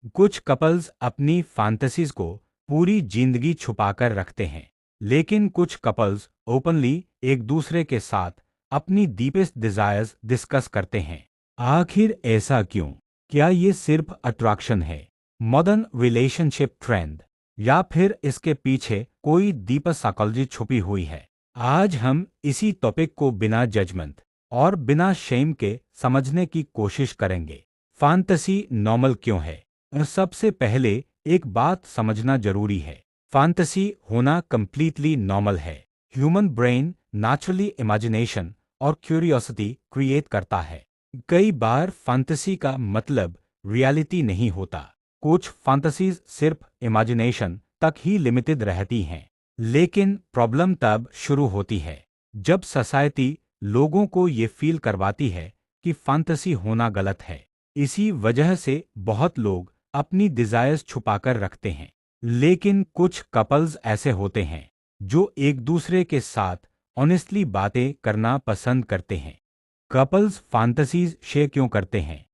कुछ कपल्स अपनी फैंटेसीज को पूरी जिंदगी छुपाकर रखते हैं, लेकिन कुछ कपल्स ओपनली एक दूसरे के साथ अपनी डीपेस्ट डिजायर्स डिस्कस करते हैं। आखिर ऐसा क्यों? क्या ये सिर्फ अट्रैक्शन है, मॉडर्न रिलेशनशिप ट्रेंड, या फिर इसके पीछे कोई डीपर साइकोलॉजी छुपी हुई है? आज हम इसी टॉपिक को बिना जजमेंट और बिना शेम के समझने की कोशिश करेंगे। फैंटेसी नॉर्मल क्यों है? सबसे पहले एक बात समझना जरूरी है। फैंटेसी होना कंप्लीटली नॉर्मल है। ह्यूमन ब्रेन नेचुरली इमेजिनेशन और क्यूरियोसिटी क्रिएट करता है। कई बार फैंटेसी का मतलब रियलिटी नहीं होता। कुछ फैंटेसीज सिर्फ इमेजिनेशन तक ही लिमिटेड रहती हैं। लेकिन प्रॉब्लम तब शुरू होती है जब सोसाइटी लोगों को ये फील करवाती है कि फैंटेसी होना गलत है। इसी वजह से बहुत लोग अपनी डिजायर्स छुपाकर रखते हैं। लेकिन कुछ कपल्स ऐसे होते हैं जो एक दूसरे के साथ ऑनेस्टली बातें करना पसंद करते हैं। कपल्स फैंटेसीज शेयर क्यों करते हैं?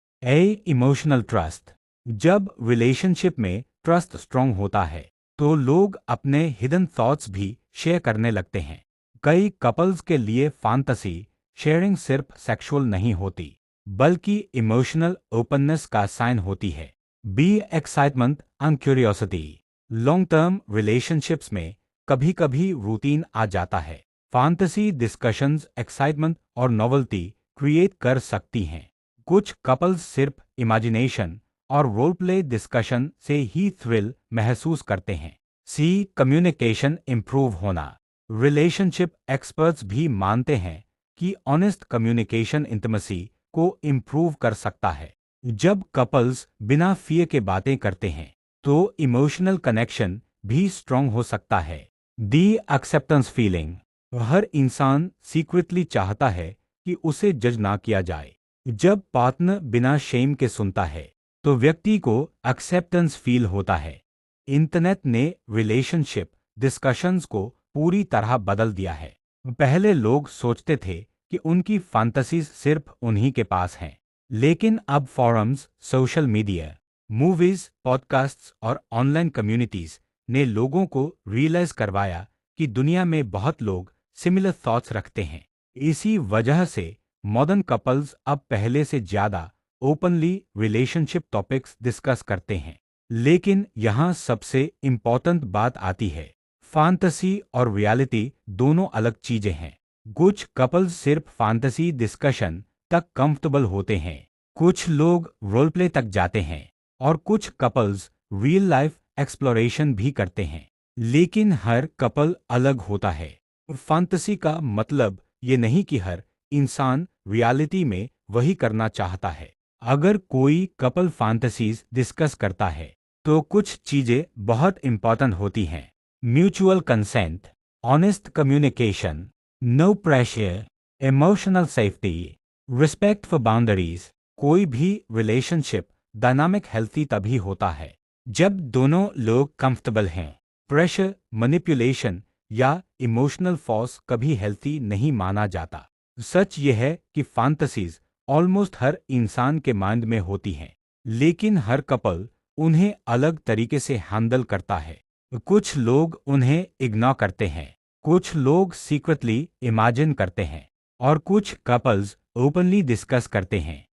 Emotional trust. जब रिलेशनशिप में ट्रस्ट स्ट्रांग होता है तो लोग अपने हिडन थॉट्स भी शेयर करने लगते हैं। कई कपल्स के लिए फैंटेसी शेयरिंग सिर्फ सेक्सुअल नहीं होती, बल्कि इमोशनल ओपननेस का साइन होती है। B excitement and curiosity. Long term relationships में कभी कभी रूटीन आ जाता है। फैंटेसी डिस्कशंस एक्साइटमेंट और नॉवेल्टी क्रिएट कर सकती हैं। कुछ कपल्स सिर्फ इमेजिनेशन और रोल प्ले डिस्कशन से ही थ्रिल महसूस करते हैं। सी कम्युनिकेशन इंप्रूव होना। रिलेशनशिप एक्सपर्ट्स भी मानते हैं कि ऑनेस्ट कम्युनिकेशन इंटिमेसी को इंप्रूव कर सकता है। जब कपल्स बिना फियर के बातें करते हैं तो इमोशनल कनेक्शन भी स्ट्रांग हो सकता है। The acceptance feeling. हर इंसान सीक्रेटली चाहता है कि उसे जज ना किया जाए। जब पार्टनर बिना शेम के सुनता है तो व्यक्ति को एक्सेप्टेंस फील होता है। इंटरनेट ने रिलेशनशिप डिस्कशंस को पूरी तरह बदल दिया है। पहले लोग सोचते थे कि उनकी फैंटेसीज सिर्फ उन्हीं के पास हैं, लेकिन अब forums, social media, movies, podcasts और ऑनलाइन कम्युनिटीज ने लोगों को रियलाइज करवाया कि दुनिया में बहुत लोग सिमिलर थॉट्स रखते हैं। इसी वजह से मॉडर्न कपल्स अब पहले से ज्यादा ओपनली रिलेशनशिप टॉपिक्स डिस्कस करते हैं। लेकिन यहाँ सबसे इम्पोर्टेंट बात आती है, फैंटेसी और रियलिटी दोनों अलग चीजें हैं। कुछ कपल्स सिर्फ फैंटेसी डिस्कशन तक कंफर्टेबल होते हैं। कुछ लोग रोल प्ले तक जाते हैं और कुछ कपल्स रियल लाइफ एक्सप्लोरेशन भी करते हैं। लेकिन हर कपल अलग होता है। फैंटेसी का मतलब ये नहीं कि हर इंसान रियलिटी में वही करना चाहता है। अगर कोई कपल फैंटेसीज डिस्कस करता है तो कुछ चीजें बहुत इंपॉर्टेंट होती हैं। Mutual consent, honest communication, no pressure, emotional safety, respect for boundaries. कोई भी रिलेशनशिप डायनामिक हेल्थी तभी होता है जब दोनों लोग कंफर्टेबल हैं। प्रेशर, मैनिपुलेशन या इमोशनल फोर्स कभी हेल्थी नहीं माना जाता। सच यह है कि फैंटेसीज ऑलमोस्ट हर इंसान के माइंड में होती हैं, लेकिन हर कपल उन्हें अलग तरीके से हैंडल करता है। कुछ लोग उन्हें इग्नोर करते हैं, कुछ लोग सीक्रेटली इमेजिन करते हैं और कुछ कपल्स ओपनली डिस्कस करते हैं।